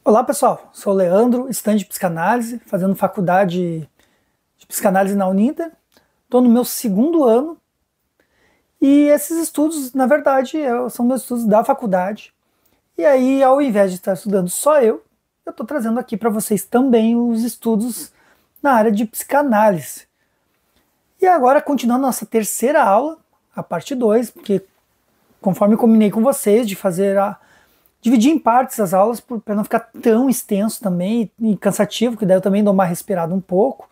Olá pessoal, sou o Leandro, estudante de psicanálise, fazendo faculdade de psicanálise na Uninter. Estou no meu segundo ano e esses estudos, na verdade, são meus estudos da faculdade. E aí, ao invés de estar estudando só eu estou trazendo aqui para vocês também os estudos na área de psicanálise. E agora, continuando nossa terceira aula, a parte 2, porque conforme eu combinei com vocês de dividir em partes as aulas para não ficar tão extenso também e cansativo, que daí eu também dou uma respirada um pouco,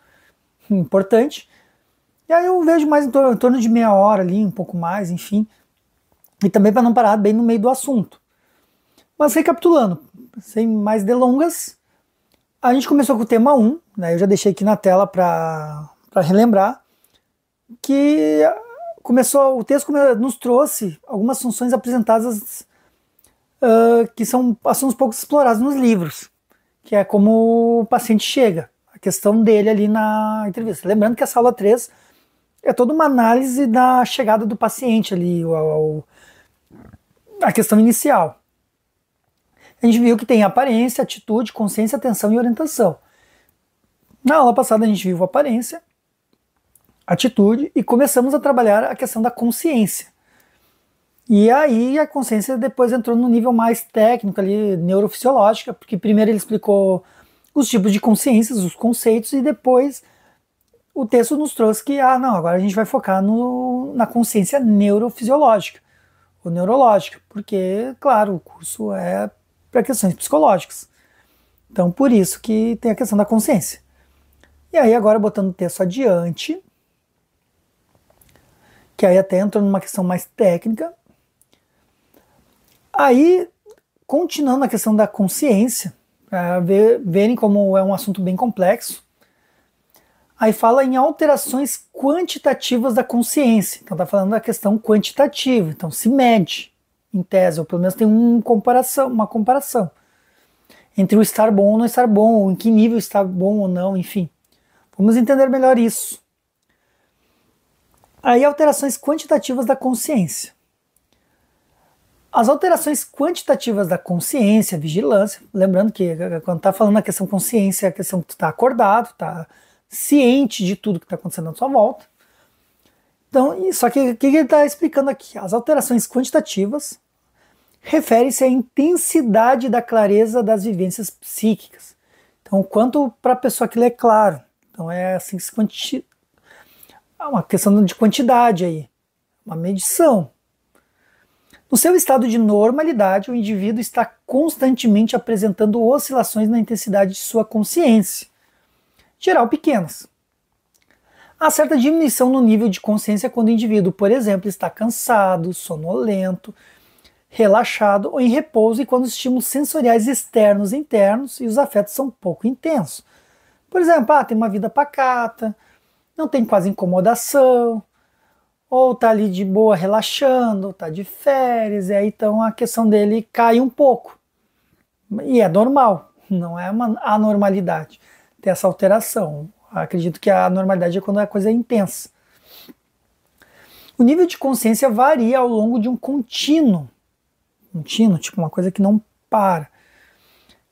importante. E aí eu vejo mais em torno de meia hora ali, um pouco mais, enfim. E também para não parar bem no meio do assunto. Mas recapitulando, sem mais delongas, a gente começou com o tema 1, né? Eu já deixei aqui na tela para relembrar, que o texto nos trouxe algumas funções apresentadas que são assuntos pouco explorados nos livros, que é como o paciente chega, a questão dele ali na entrevista. Lembrando que essa aula 3 é toda uma análise da chegada do paciente ali, a questão inicial. A gente viu que tem aparência, atitude, consciência, atenção e orientação. Na aula passada a gente viu aparência, atitude e começamos a trabalhar a questão da consciência. E aí a consciência depois entrou no nível mais técnico ali, neurofisiológica, porque primeiro ele explicou os tipos de consciências, os conceitos, e depois o texto nos trouxe que, agora a gente vai focar na consciência neurofisiológica, ou neurológica, porque, claro, o curso é para questões psicológicas. Então, por isso que tem a questão da consciência. E aí agora botando o texto adiante, que aí até entrou numa questão mais técnica. Aí, continuando a questão da consciência, para verem como é um assunto bem complexo, aí fala em alterações quantitativas da consciência. Então está falando da questão quantitativa, então se mede, em tese, ou pelo menos tem uma comparação entre o estar bom ou não estar bom, ou em que nível está bom ou não, enfim. Vamos entender melhor isso. Aí, alterações quantitativas da consciência. As alterações quantitativas da consciência, vigilância, lembrando que quando está falando na questão consciência, é a questão que tu está acordado, está ciente de tudo que está acontecendo à sua volta. Então, só que o que ele está explicando aqui? As alterações quantitativas referem-se à intensidade da clareza das vivências psíquicas. Então, quanto para a pessoa aquilo é claro. Então, é assim, uma questão de quantidade aí, uma medição. No seu estado de normalidade, o indivíduo está constantemente apresentando oscilações na intensidade de sua consciência, geral pequenas. Há certa diminuição no nível de consciência quando o indivíduo, por exemplo, está cansado, sonolento, relaxado ou em repouso, e quando os estímulos sensoriais externos e internos e os afetos são pouco intensos. Por exemplo, tem uma vida pacata, não tem quase incomodação, ou tá ali de boa relaxando, ou tá de férias, e aí então a questão dele cai um pouco. E é normal, não é uma anormalidade ter essa alteração. Acredito que a normalidade é quando a coisa é intensa. O nível de consciência varia ao longo de um contínuo, tipo uma coisa que não para,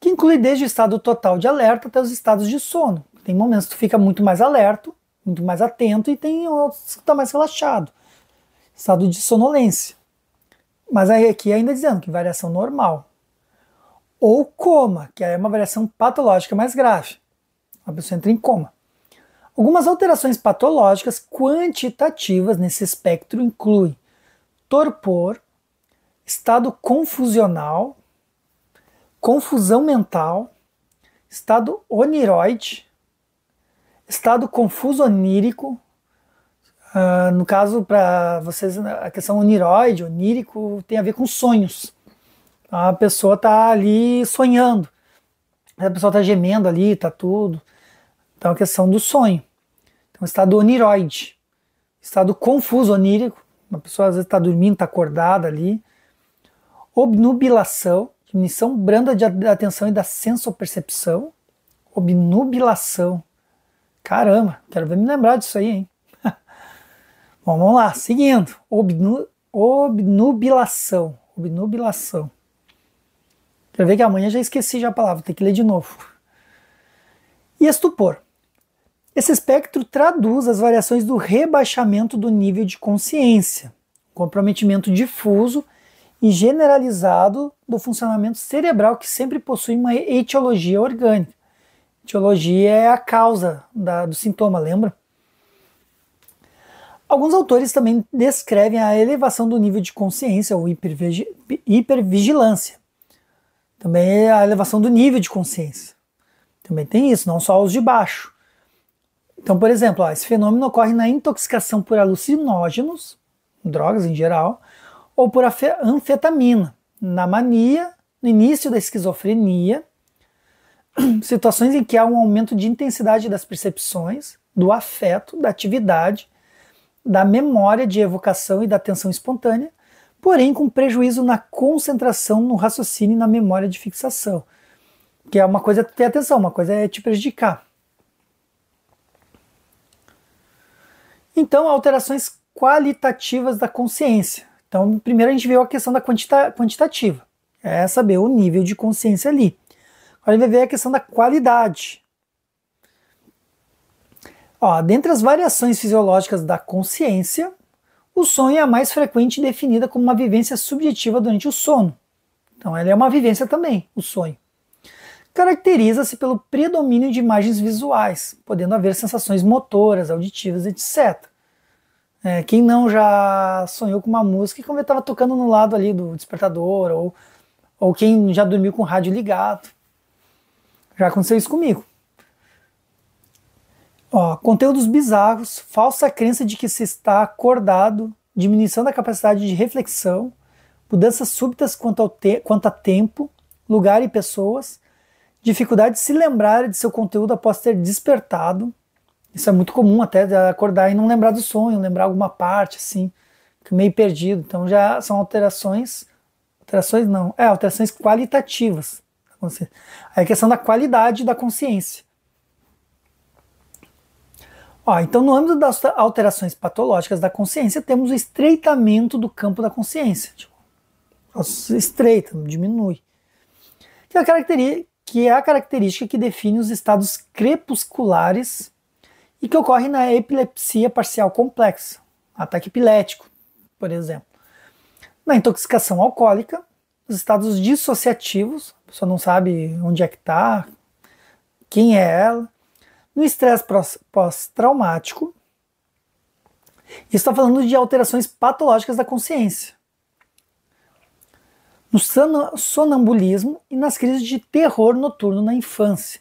que inclui desde o estado total de alerta até os estados de sono. Tem momentos que tu fica muito mais alerta, muito mais atento, e tem outros que está mais relaxado, estado de sonolência. Mas aí aqui ainda dizendo que variação normal. Ou coma, que é uma variação patológica mais grave. A pessoa entra em coma. Algumas alterações patológicas quantitativas nesse espectro incluem torpor, estado confusional, confusão mental, estado oniroide, estado confuso onírico. No caso, para vocês, a questão oniroide, onírico, tem a ver com sonhos. A pessoa está ali sonhando, a pessoa está gemendo ali, está tudo. Então, a questão do sonho. Então, estado oniroide, estado confuso onírico, a pessoa às vezes está dormindo, está acordada ali. Obnubilação, diminuição branda da atenção e da sensopercepção. Obnubilação. Caramba, quero ver me lembrar disso aí, hein? Bom, vamos lá, seguindo. Obnubilação. Quer ver que amanhã já esqueci já a palavra, tem que ler de novo. E estupor. Esse espectro traduz as variações do rebaixamento do nível de consciência, comprometimento difuso e generalizado do funcionamento cerebral que sempre possui uma etiologia orgânica. Etiologia é a causa do sintoma, lembra? Alguns autores também descrevem a elevação do nível de consciência ou hipervigilância. Também é a elevação do nível de consciência. Também tem isso, não só os de baixo. Então, por exemplo, esse fenômeno ocorre na intoxicação por alucinógenos, drogas em geral, ou por anfetamina, na mania, no início da esquizofrenia, situações em que há um aumento de intensidade das percepções, do afeto, da atividade, da memória de evocação e da atenção espontânea, porém com prejuízo na concentração, no raciocínio e na memória de fixação. Que é uma coisa ter atenção, uma coisa é te prejudicar. Então, alterações qualitativas da consciência. Então, primeiro a gente viu a questão da quantitativa, é saber o nível de consciência ali. Agora a gente vai ver a questão da qualidade. Dentre as variações fisiológicas da consciência, o sonho é a mais frequente e definida como uma vivência subjetiva durante o sono. Então, ela é uma vivência também, o sonho. Caracteriza-se pelo predomínio de imagens visuais, podendo haver sensações motoras, auditivas, etc. Quem não já sonhou com uma música e quando estava tocando no lado ali do despertador, ou quem já dormiu com o rádio ligado. Já aconteceu isso comigo. Conteúdos bizarros, falsa crença de que se está acordado, diminuição da capacidade de reflexão, mudanças súbitas quanto a tempo, lugar e pessoas, dificuldade de se lembrar de seu conteúdo após ter despertado. Isso é muito comum até, de acordar e não lembrar do sonho, lembrar alguma parte, assim, meio perdido. Então já são alterações qualitativas. Aí a questão da qualidade da consciência. Então no âmbito das alterações patológicas da consciência, temos o estreitamento do campo da consciência. Estreita, diminui. Que é a característica que define os estados crepusculares e que ocorre na epilepsia parcial complexa, ataque epilético, por exemplo. Na intoxicação alcoólica, os estados dissociativos, a pessoa não sabe onde é que está, quem é ela. No estresse pós-traumático, isso está falando de alterações patológicas da consciência. No sonambulismo e nas crises de terror noturno na infância.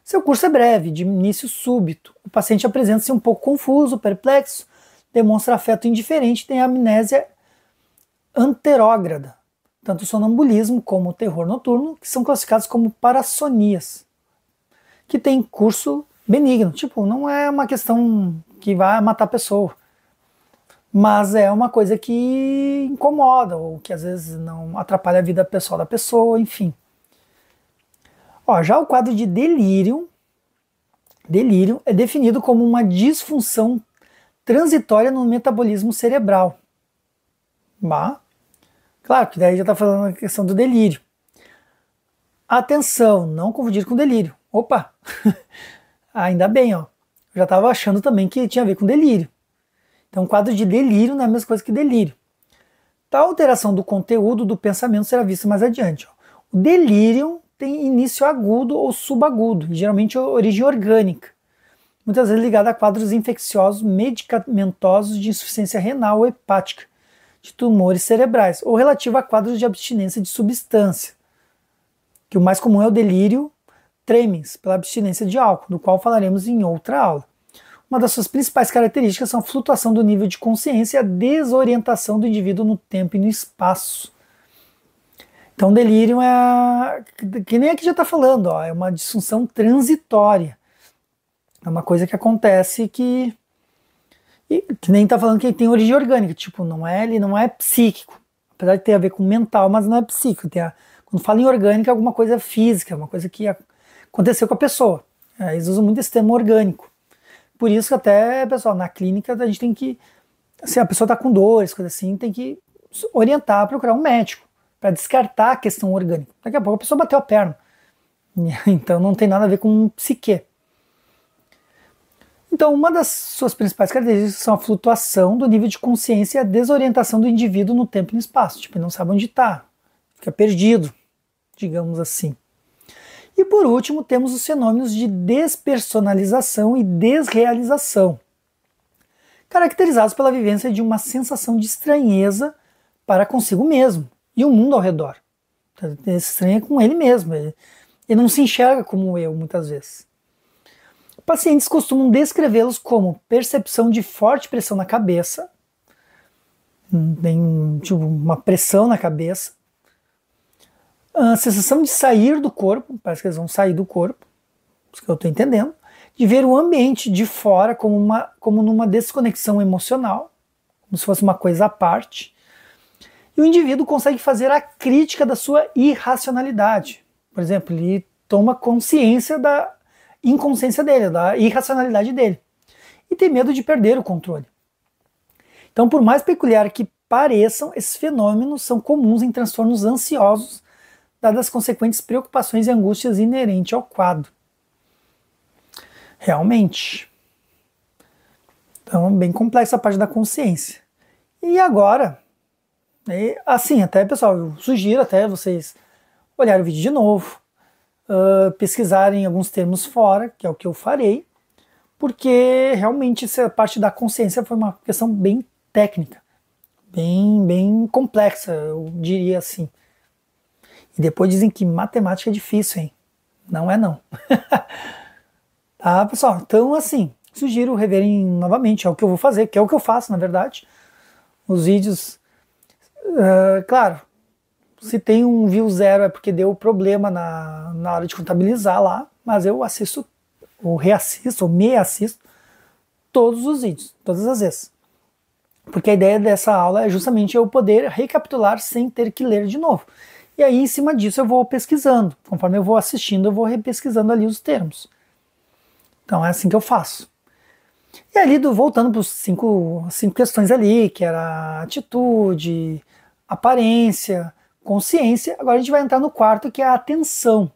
Seu curso é breve, de início súbito. O paciente apresenta-se um pouco confuso, perplexo, demonstra afeto indiferente e tem amnésia anterógrada. Tanto o sonambulismo como o terror noturno, que são classificados como parassonias, que tem curso benigno. Não é uma questão que vai matar a pessoa, mas é uma coisa que incomoda, ou que às vezes não atrapalha a vida pessoal da pessoa, enfim. Já o quadro de delírio é definido como uma disfunção transitória no metabolismo cerebral. Claro que daí já está falando a questão do delírio. Atenção, não confundir com delírio. Opa! Ainda bem, Eu já estava achando também que tinha a ver com delírio. Então, quadro de delírio não é a mesma coisa que delírio. Tal alteração do conteúdo do pensamento será vista mais adiante. O delírio tem início agudo ou subagudo, geralmente origem orgânica, muitas vezes ligada a quadros infecciosos, medicamentosos de insuficiência renal ou hepática, de tumores cerebrais, ou relativo a quadros de abstinência de substância, que o mais comum é o delírio tremens, pela abstinência de álcool, do qual falaremos em outra aula. Uma das suas principais características são a flutuação do nível de consciência e a desorientação do indivíduo no tempo e no espaço. Então, delírio é, que nem aqui já está falando, é uma disfunção transitória. É uma coisa que acontece que nem está falando que tem origem orgânica, ele não é psíquico, apesar de ter a ver com mental, mas não é psíquico. Quando fala em orgânica, é alguma coisa física, uma coisa que aconteceu com a pessoa. Eles usam muito esse termo orgânico. Por isso que até, pessoal, na clínica a gente tem que, se a pessoa está com dores, coisa assim, tem que orientar, procurar um médico, para descartar a questão orgânica. Daqui a pouco a pessoa bateu a perna. Então não tem nada a ver com psique. Então, uma das suas principais características são a flutuação do nível de consciência e a desorientação do indivíduo no tempo e no espaço. Tipo, ele não sabe onde está, fica perdido, digamos assim. E por último, temos os fenômenos de despersonalização e desrealização, caracterizados pela vivência de uma sensação de estranheza para consigo mesmo e o mundo ao redor. Ele se estranha com ele mesmo, ele não se enxerga como eu, muitas vezes. Pacientes costumam descrevê-los como percepção de forte pressão na cabeça, tipo, uma pressão na cabeça, a sensação de sair do corpo, parece que eles vão sair do corpo, isso que eu estou entendendo, de ver o ambiente de fora como numa desconexão emocional, como se fosse uma coisa à parte, e o indivíduo consegue fazer a crítica da sua irracionalidade. Por exemplo, ele toma consciência da inconsciência dele, da irracionalidade dele, e tem medo de perder o controle. Então, por mais peculiar que pareçam, esses fenômenos são comuns em transtornos ansiosos, dadas as consequentes preocupações e angústias inerentes ao quadro. Realmente. Então, bem complexa a parte da consciência. E agora, assim, até pessoal, eu sugiro até vocês olharem o vídeo de novo, pesquisarem alguns termos fora, que é o que eu farei, porque realmente essa parte da consciência foi uma questão bem técnica, bem complexa, eu diria assim. E depois dizem que matemática é difícil, hein? Não é não. Tá, pessoal? Então, assim, sugiro reverem novamente, é o que eu vou fazer, que é o que eu faço, na verdade. Os vídeos, claro, se tem um view zero é porque deu problema na hora de contabilizar lá, mas eu assisto, ou reassisto, ou me assisto todos os vídeos, todas as vezes. Porque a ideia dessa aula é justamente eu poder recapitular sem ter que ler de novo. E aí, em cima disso, eu vou pesquisando. Conforme eu vou assistindo, eu vou repesquisando ali os termos. Então é assim que eu faço. E ali, voltando para os cinco questões ali, que era atitude, aparência, consciência, agora a gente vai entrar no quarto, que é a atenção.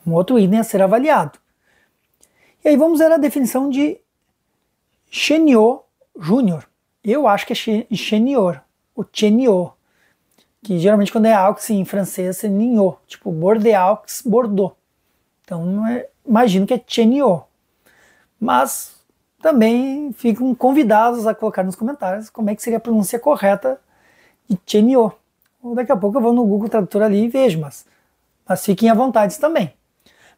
Um outro item a ser avaliado. E aí vamos ver a definição de Chenio Júnior. Eu acho que é Chenior, o Chenio, que geralmente quando é aux em francês é Nignot, tipo Bordeaux, Bordeaux. Então imagino que é Chenio. Mas também ficam convidados a colocar nos comentários como é que seria a pronúncia correta de Chenio. Daqui a pouco eu vou no Google Tradutor ali e vejo, mas fiquem à vontade também.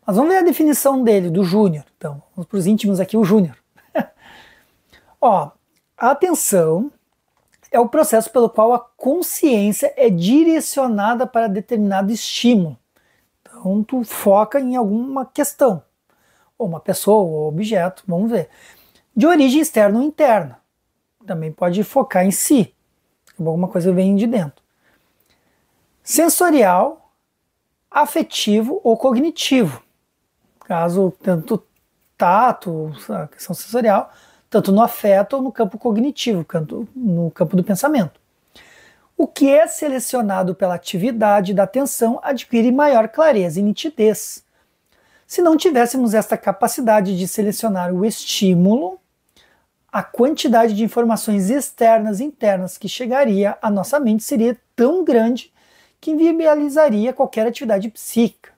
Mas vamos ver a definição dele, do Júnior. Então, vamos para os íntimos aqui, o Júnior. Ó, a atenção é o processo pelo qual a consciência é direcionada para determinado estímulo. Então, tu foca em alguma questão, ou uma pessoa, ou objeto, vamos ver. De origem externa ou interna. Também pode focar em si, alguma coisa vem de dentro. Sensorial, afetivo ou cognitivo. Caso tanto tato, a questão sensorial, tanto no afeto ou no campo cognitivo, no campo do pensamento. O que é selecionado pela atividade da atenção adquire maior clareza e nitidez. Se não tivéssemos esta capacidade de selecionar o estímulo, a quantidade de informações externas e internas que chegaria à nossa mente seria tão grande que inviabilizaria qualquer atividade psíquica.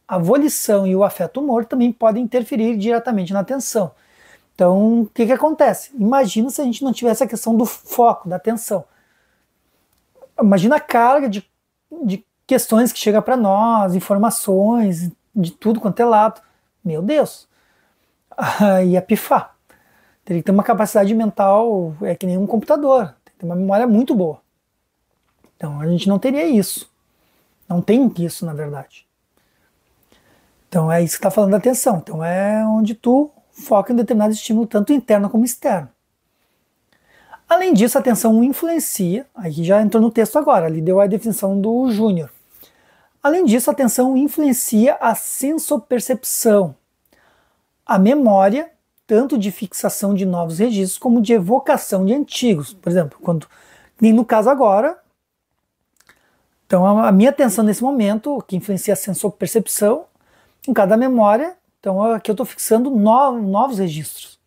A volição e o afeto-humor também podem interferir diretamente na atenção. Então, o que acontece? Imagina se a gente não tivesse a questão do foco, da atenção. Imagina a carga de questões que chega para nós, informações, de tudo quanto é lado. Meu Deus! Ia pifar. Teria que ter uma capacidade mental, é que nem um computador. Tem que ter uma memória muito boa. Então, a gente não teria isso. Não tem isso, na verdade. Então, é isso que está falando da atenção. Então, é onde tu foca em determinado estímulo, tanto interno como externo. Além disso, a atenção influencia, aí já entrou no texto agora, ali deu a definição do Júnior. Além disso, a atenção influencia a sensopercepção, a memória, tanto de fixação de novos registros, como de evocação de antigos. Por exemplo, nem no caso agora, Então, a minha atenção nesse momento, que influencia a sensor-percepção, em cada memória, então aqui eu estou fixando novos registros.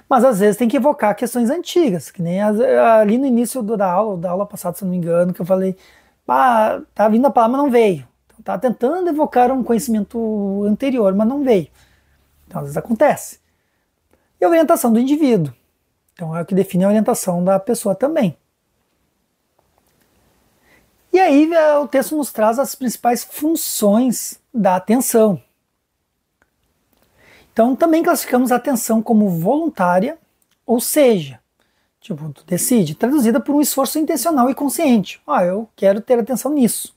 Mas às vezes tem que evocar questões antigas, que nem ali no início da aula passada, se não me engano, que eu falei, tá vindo a palavra, mas não veio. Então, tá tentando evocar um conhecimento anterior, mas não veio. Então às vezes acontece. E a orientação do indivíduo. Então é o que define a orientação da pessoa também. E aí o texto nos traz as principais funções da atenção. Então também classificamos a atenção como voluntária, ou seja, tipo, tu decide, traduzida por um esforço intencional e consciente. Eu quero ter atenção nisso.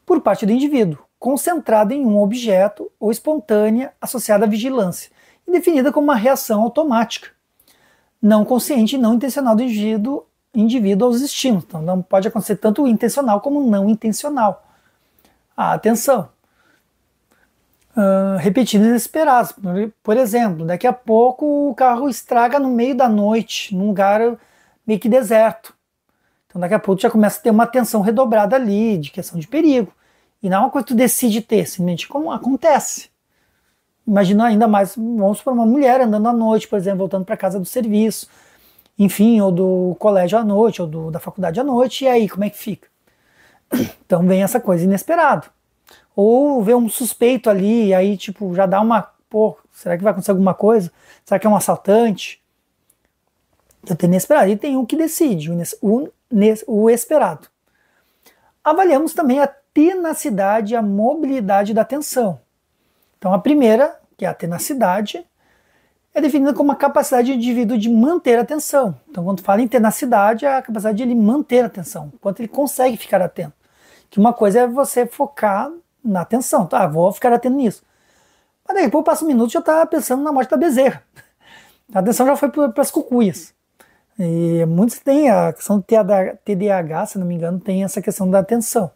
Por parte do indivíduo, concentrada em um objeto ou espontânea associada à vigilância, e definida como uma reação automática, não consciente e não intencional do indivíduo aos estímulos. Então não pode acontecer tanto intencional como não intencional. A atenção. Repetidos inesperados. Por exemplo, daqui a pouco o carro estraga no meio da noite, num lugar meio que deserto. Então daqui a pouco já começa a ter uma atenção redobrada ali, de questão de perigo. E não é uma coisa que tu decide ter, simplesmente como acontece. Imagina ainda mais, vamos supor, uma mulher andando à noite, por exemplo, voltando para casa do serviço, enfim, ou do colégio à noite, ou da faculdade à noite, e aí, como é que fica? Então vem essa coisa inesperada. Ou vê um suspeito ali, e aí tipo, já dá uma, será que vai acontecer alguma coisa? Será que é um assaltante? Eu tenho inesperado. E tem um que decide, o esperado. Avaliamos também a tenacidade e a mobilidade da atenção. Então a primeira, que é a tenacidade, é definida como a capacidade do indivíduo de manter a atenção. Então quando fala em tenacidade, é a capacidade de ele manter a atenção, quanto ele consegue ficar atento. Que uma coisa é você focar na atenção, vou ficar atento nisso. Mas daqui a pouco passa um minuto e já está pensando na morte da bezerra. A atenção já foi para as cucuias. E muitos têm a questão do TDAH, se não me engano, tem essa questão da atenção.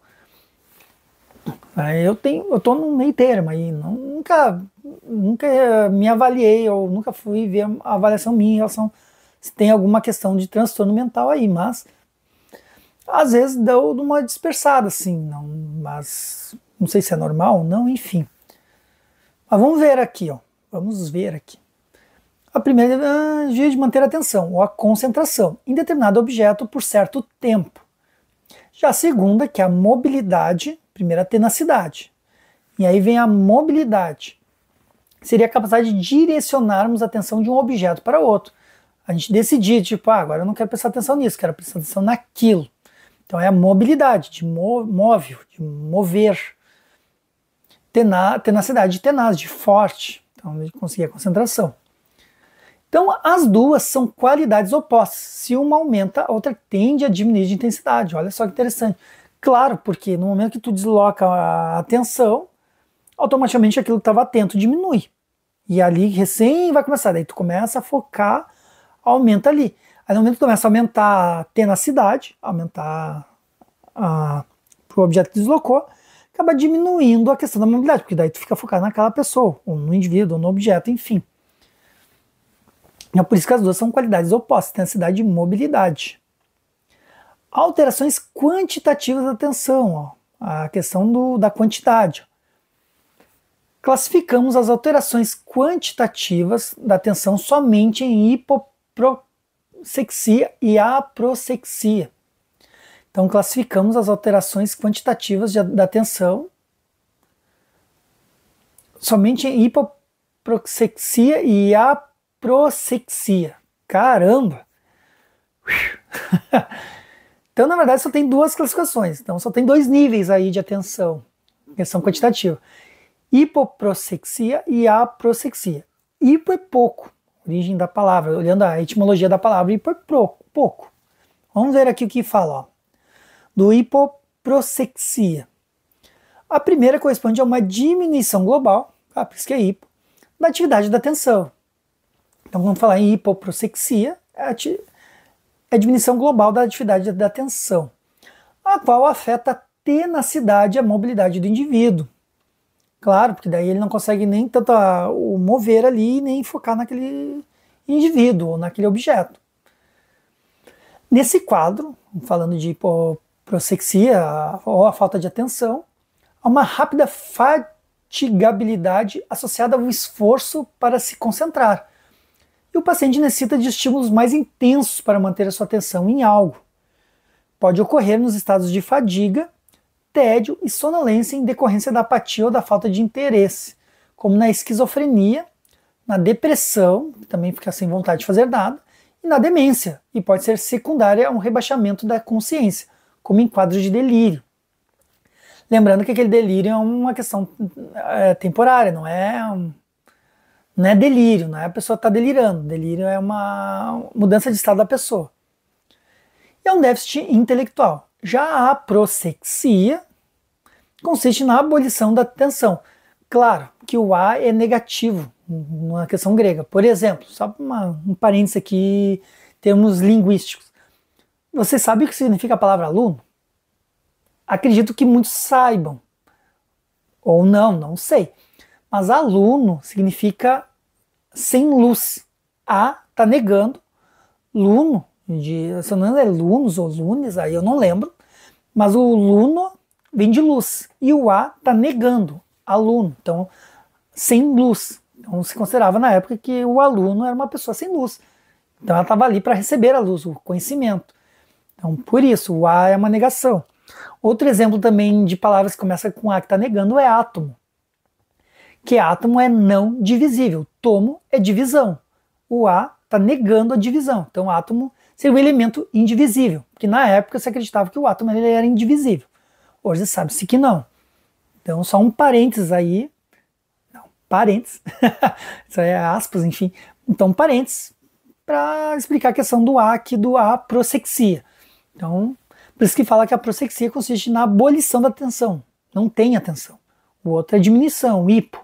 Eu estou no meio termo aí, nunca me avaliei, ou nunca fui ver a avaliação minha em relação se tem alguma questão de transtorno mental aí, mas às vezes deu uma dispersada, assim, mas não sei se é normal ou não, enfim. Mas vamos ver aqui, vamos ver aqui. A primeira é de manter a atenção, ou a concentração, em determinado objeto por certo tempo. Já a segunda, que é a mobilidade, primeiro a tenacidade. E aí vem a mobilidade. Seria a capacidade de direcionarmos a atenção de um objeto para outro. A gente decidir, tipo, agora eu não quero prestar atenção nisso, quero prestar atenção naquilo. Então é a mobilidade, de de mover. Tenacidade, de tenaz, de forte. Então de conseguir a concentração. Então as duas são qualidades opostas. Se uma aumenta, a outra tende a diminuir de intensidade. Olha só que interessante. Claro, porque no momento que tu desloca a atenção, automaticamente aquilo que estava atento diminui. E ali recém vai começar, daí tu começa a focar, aumenta ali. Aí no momento que tu começa a aumentar a tenacidade, aumentar o objeto que deslocou, acaba diminuindo a questão da mobilidade, porque daí tu fica focado naquela pessoa, ou no indivíduo, ou no objeto, enfim. É por isso que as duas são qualidades opostas, tenacidade e mobilidade. Alterações quantitativas da atenção, a questão da quantidade. Classificamos as alterações quantitativas da atenção somente em hipoprosexia e aproxexia. Então classificamos as alterações quantitativas da atenção somente em hipoprosexia e aproxexia. Caramba! Então, na verdade, só tem duas classificações. Então, só tem dois níveis aí de atenção quantitativa. Hipoprosexia e aproxexia. Hipo é pouco, origem da palavra, olhando a etimologia da palavra, hipo é pouco. Vamos ver aqui o que fala, do hipoprosexia. A primeira corresponde a uma diminuição global, por isso que é hipo, da atividade da atenção. Então, quando falar em hipoprosexia, é a diminuição global da atividade da atenção, a qual afeta a tenacidade e a mobilidade do indivíduo. Claro, porque daí ele não consegue nem tanto o mover ali, nem focar naquele indivíduo ou naquele objeto. Nesse quadro, falando de prossexia ou a falta de atenção, a uma rápida fatigabilidade associada ao esforço para se concentrar. E o paciente necessita de estímulos mais intensos para manter a sua atenção em algo. Pode ocorrer nos estados de fadiga, tédio e sonolência em decorrência da apatia ou da falta de interesse, como na esquizofrenia, na depressão, que também fica sem vontade de fazer nada, e na demência, e pode ser secundária a um rebaixamento da consciência, como em quadros de delírio. Lembrando que aquele delírio é uma questão temporária, não é delírio, não é a pessoa está delirando. Delírio é uma mudança de estado da pessoa. E é um déficit intelectual. Já a prossexia consiste na abolição da atenção. Claro que o A é negativo na questão grega. Por exemplo, só um parênteses aqui, termos linguísticos. Você sabe o que significa a palavra aluno? Acredito que muitos saibam. Ou não sei. Mas aluno significa sem luz. A está negando. Luno, se eu não lembro, é lunos ou lunes, aí eu não lembro. Mas o luno vem de luz. E o A está negando. Aluno. Então, sem luz. Então se considerava na época que o aluno era uma pessoa sem luz. Então ela estava ali para receber a luz, o conhecimento. Então por isso, o A é uma negação. Outro exemplo também de palavras que começa com A que está negando é átomo. Que átomo é não divisível. Tomo é divisão. O A está negando a divisão. Então átomo seria um elemento indivisível. Porque na época se acreditava que o átomo ele era indivisível. Hoje sabe-se que não. Então só um parênteses aí. Não, parênteses. Isso aí é aspas, enfim. Então parênteses para explicar a questão do A aqui, do A prossexia. Então, por isso que fala que a prossexia consiste na abolição da atenção. Não tem atenção. O outro é diminuição, hipo.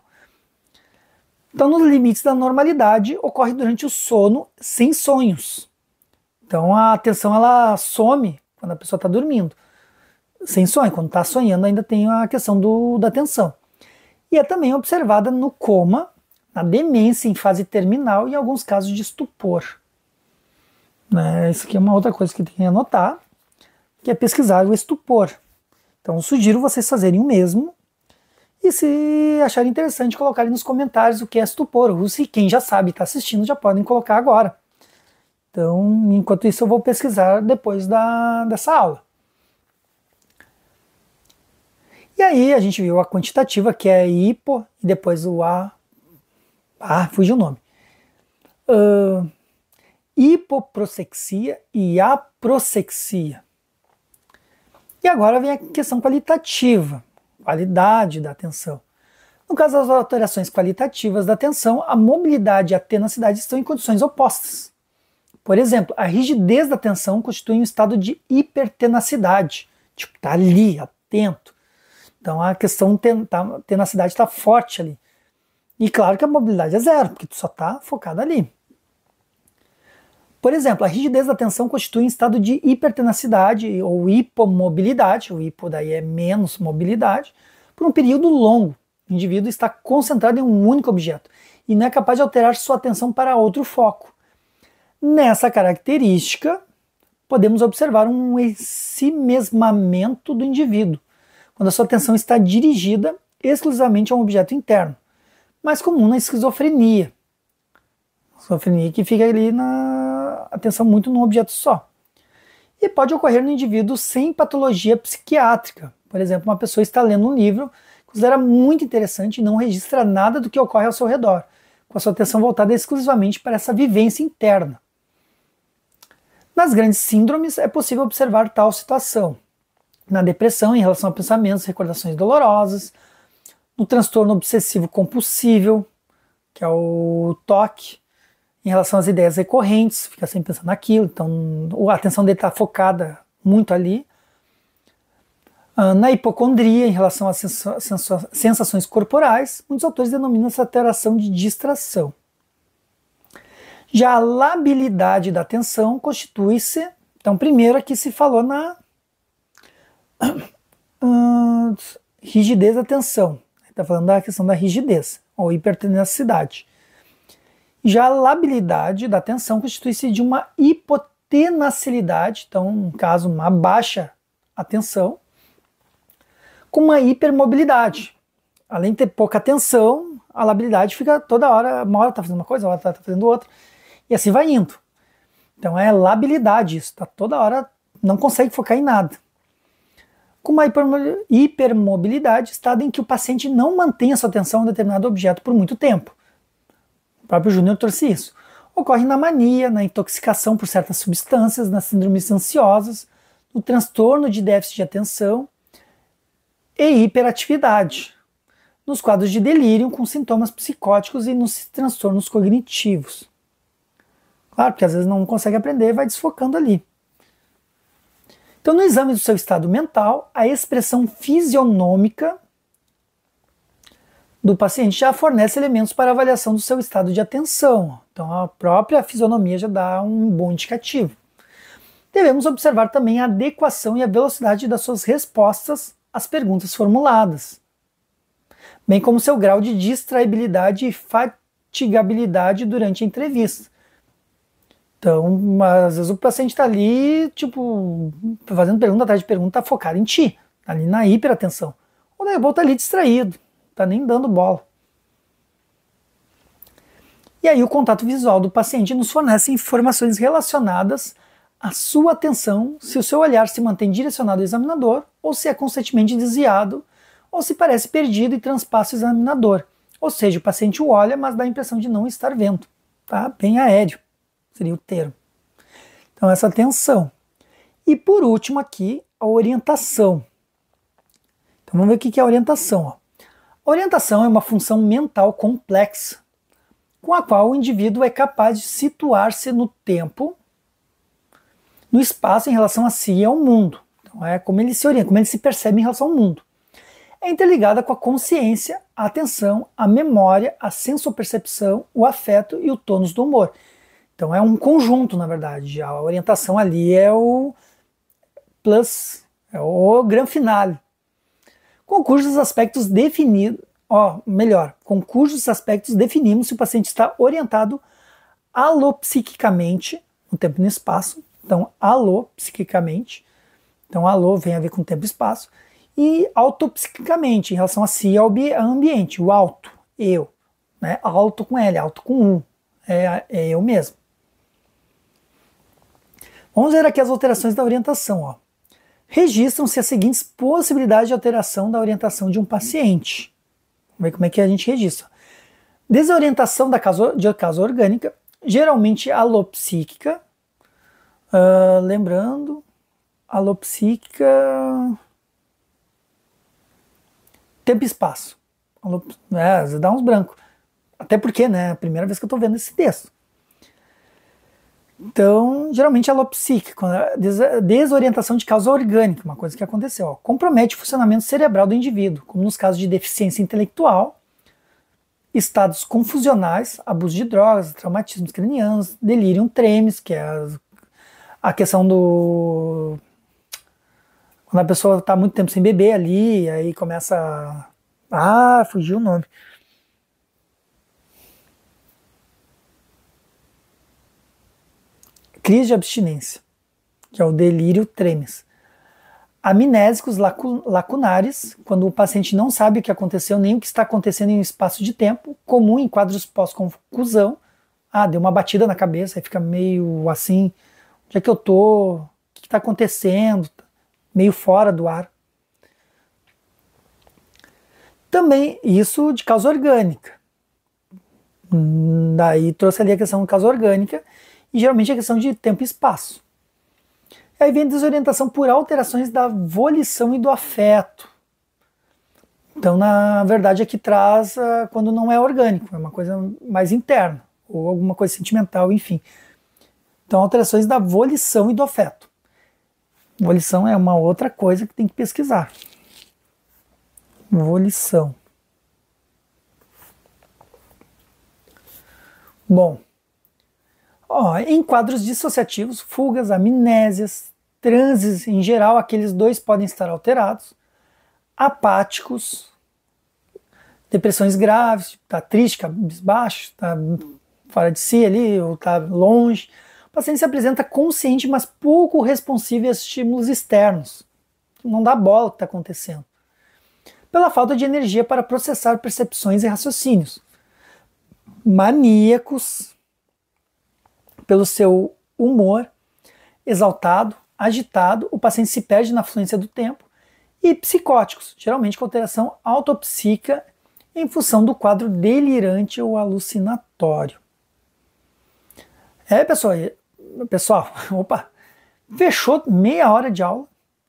Então, nos limites da normalidade, ocorre durante o sono sem sonhos. Então, a atenção ela some quando a pessoa está dormindo. Sem sonho, quando está sonhando ainda tem a questão da atenção. E é também observada no coma, na demência em fase terminal e em alguns casos de estupor. Isso aqui é uma outra coisa que tem que anotar, que é pesquisar o estupor. Então, sugiro vocês fazerem o mesmo e se acharem interessante, colocarem nos comentários o que é estupor, ou se quem já sabe está assistindo já podem colocar agora. Então, enquanto isso eu vou pesquisar depois dessa aula. E aí a gente viu a quantitativa, que é hipo, e depois o A. Fugiu o nome. Hipoprossexia e aprossexia. E agora vem a questão qualitativa, qualidade da atenção. No caso das alterações qualitativas da atenção, a mobilidade e a tenacidade estão em condições opostas. Por exemplo, a rigidez da atenção constitui um estado de hipertenacidade. Tipo, tá ali, atento. Então a questão tenacidade está forte ali. E claro que a mobilidade é zero, porque tu só está focado ali. Por exemplo, a rigidez da atenção constitui um estado de hipertenacidade ou hipomobilidade, o hipo daí é menos mobilidade, por um período longo. O indivíduo está concentrado em um único objeto e não é capaz de alterar sua atenção para outro foco. Nessa característica, podemos observar um ensimesmamento do indivíduo, quando a sua atenção está dirigida exclusivamente a um objeto interno, mais comum na esquizofrenia. Esquizofrenia que fica ali na atenção muito num objeto só. E pode ocorrer no indivíduo sem patologia psiquiátrica. Por exemplo, uma pessoa está lendo um livro, considera muito interessante e não registra nada do que ocorre ao seu redor, com a sua atenção voltada exclusivamente para essa vivência interna. Nas grandes síndromes é possível observar tal situação. Na depressão, em relação a pensamentos e recordações dolorosas, no transtorno obsessivo compulsivo, que é o TOC, em relação às ideias recorrentes, fica sempre pensando naquilo, então a atenção dele está focada muito ali. Na hipocondria, em relação às sensações corporais, muitos autores denominam essa alteração de distração. Já a labilidade da atenção constitui-se, então primeiro aqui se falou na rigidez da atenção, está falando da questão da rigidez, ou hipertenacidade. Já a labilidade da atenção constitui-se de uma hipotenacilidade, então, no caso, uma baixa atenção, com uma hipermobilidade. Além de ter pouca atenção, a labilidade fica toda hora, uma hora está fazendo uma coisa, uma hora está fazendo outra, e assim vai indo. Então é labilidade isso, tá toda hora, não consegue focar em nada. Com uma hipermobilidade, estado em que o paciente não mantém a sua atenção em um determinado objeto por muito tempo. O próprio Júnior trouxe isso. Ocorre na mania, na intoxicação por certas substâncias, nas síndromes ansiosas, no transtorno de déficit de atenção e hiperatividade, nos quadros de delírio com sintomas psicóticos e nos transtornos cognitivos. Claro, porque às vezes não consegue aprender e vai desfocando ali. Então, no exame do seu estado mental, a expressão fisionômica do paciente já fornece elementos para avaliação do seu estado de atenção. Então, a própria fisionomia já dá um bom indicativo. Devemos observar também a adequação e a velocidade das suas respostas às perguntas formuladas, bem como seu grau de distraibilidade e fatigabilidade durante a entrevista. Então, às vezes o paciente está ali, tipo, fazendo pergunta atrás de pergunta, tá focado em ti, tá ali na hiperatenção. Ou daí está ali distraído, tá nem dando bola. E aí o contato visual do paciente nos fornece informações relacionadas à sua atenção, se o seu olhar se mantém direcionado ao examinador, ou se é constantemente desviado, ou se parece perdido e transpassa o examinador. Ou seja, o paciente o olha, mas dá a impressão de não estar vendo. Tá? Bem aéreo. Seria o termo. Então, essa atenção. E por último aqui, a orientação. Então, vamos ver o que é a orientação. Ó. A orientação é uma função mental complexa, com a qual o indivíduo é capaz de situar-se no tempo, no espaço em relação a si e ao mundo. Então, é como ele se orienta, como ele se percebe em relação ao mundo. É interligada com a consciência, a atenção, a memória, a sensopercepção, o afeto e o tônus do humor. Então é um conjunto, na verdade. A orientação ali é o plus, é o grande finale. Com cujos aspectos definidos, com cujos aspectos definimos se o paciente está orientado alopsiquicamente, no tempo e no espaço. Então, alopsiquicamente. Então, alô vem a ver com tempo e espaço. E autopsiquicamente, em relação a si e ao ambiente. O auto, eu. Né? Auto com L, auto com U. É eu mesmo. Vamos ver aqui as alterações da orientação. Ó. Registram-se as seguintes possibilidades de alteração da orientação de um paciente. Vamos ver como é que a gente registra. Desorientação de causa orgânica, geralmente alopsíquica. Lembrando, alopsíquica... Tempo e espaço. Às vezes dá uns brancos. Até porque, né, é a primeira vez que eu estou vendo esse texto. Então, geralmente é alopsíquico, desorientação de causa orgânica, uma coisa que aconteceu. Ó, compromete o funcionamento cerebral do indivíduo, como nos casos de deficiência intelectual, estados confusionais, abuso de drogas, traumatismos cranianos, delirium tremens, que é a questão do... Quando a pessoa está muito tempo sem beber ali, aí começa fugiu o nome. Crise de abstinência, que é o delírio tremens. Amnésicos lacunares, quando o paciente não sabe o que aconteceu nem o que está acontecendo em um espaço de tempo, comum em quadros pós-confusão. Deu uma batida na cabeça, aí fica meio assim, onde é que eu tô? O que está acontecendo? Meio fora do ar. Também isso de causa orgânica. Daí trouxe ali a questão de causa orgânica, e geralmente a questão de tempo e espaço. Aí vem a desorientação por alterações da volição e do afeto. Então, na verdade, aqui traz quando não é orgânico, é uma coisa mais interna, ou alguma coisa sentimental, enfim. Então, alterações da volição e do afeto. Volição é uma outra coisa que tem que pesquisar. Volição. Bom, em quadros dissociativos, fugas, amnésias, transes, em geral, aqueles dois podem estar alterados. Apáticos, depressões graves, tá triste, cabisbaixo, tá fora de si ali, ou tá longe. O paciente se apresenta consciente, mas pouco responsivo a estímulos externos. não dá bola ao que está acontecendo. Pela falta de energia para processar percepções e raciocínios. Maníacos, pelo seu humor exaltado, agitado, o paciente se perde na fluência do tempo, e psicóticos, geralmente com alteração autopsíquica em função do quadro delirante ou alucinatório. Pessoal, opa, fechou meia hora de aula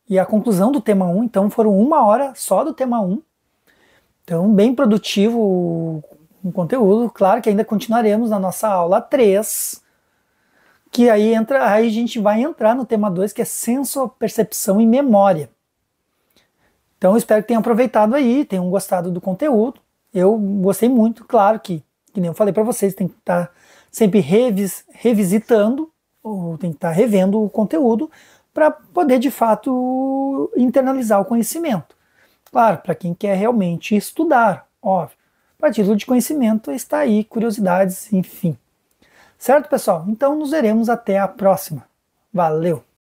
e a conclusão do tema 1, então foram 1 hora só do tema 1. Então, bem produtivo o conteúdo. Claro que ainda continuaremos na nossa aula 3, que aí a gente vai entrar no tema 2, que é sensopercepção e memória. Então, eu espero que tenham aproveitado aí, tenham gostado do conteúdo. Eu gostei muito, claro que nem eu falei para vocês, tem que estar sempre revisitando, ou tem que estar revendo o conteúdo para poder, de fato, internalizar o conhecimento. Claro, para quem quer realmente estudar, óbvio. Para título de conhecimento está aí, curiosidades, enfim. Certo, pessoal? Então nos veremos até a próxima. Valeu!